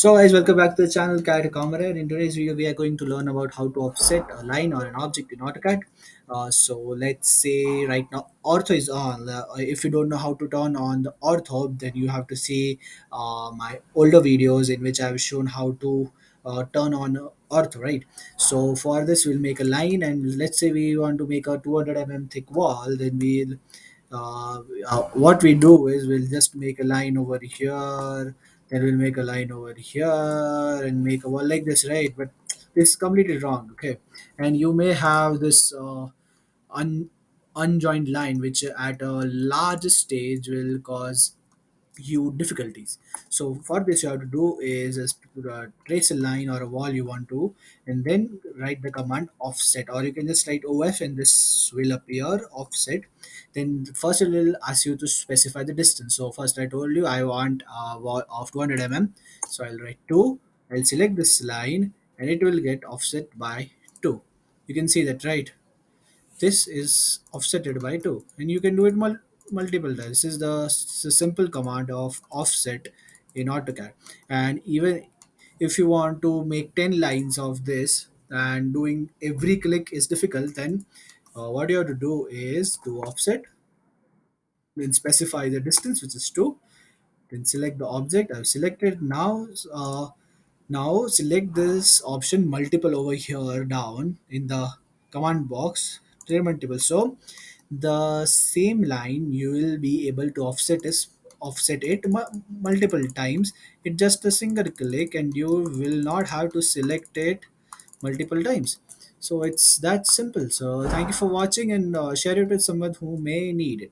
So guys, welcome back to the channel CAD Comrade. In today's video, we are going to learn about how to offset a line or an object in AutoCAD. So let's say right now ortho is on. If you don't know how to turn on the ortho, then you have to see my older videos in which I've shown how to turn on ortho, right? So for this, we'll make a line, and let's say we want to make a 200 thick wall. Then what we do is we'll just make a line over here, then we'll make a line over here and make a wall like this, right? But this is completely wrong, okay? And you may have this un- unjoined line which at a large stage will cause you difficulties. So for this, you have to do is just trace a line or a wall you want to, and then write the command offset, or you can just write OF and this will appear offset. Then first it will ask you to specify the distance. So first I told you I want a wall of 200 so I'll write 2. I'll select this line and it will get offset by 2. You can see that, right? This is offsetted by 2, and you can do it multiple times. This is the simple command of offset in AutoCAD. And even if you want to make 10 lines of this and doing every click is difficult, then what you have to do is do offset, then specify the distance, which is 2, then select the object. I've selected. Now select this option multiple over here down in the command box, clear multiple. So the same line you will be able to offset it multiple times. It's just a single click and you will not have to select it multiple times. So it's that simple. So thank you for watching, and share it with someone who may need it.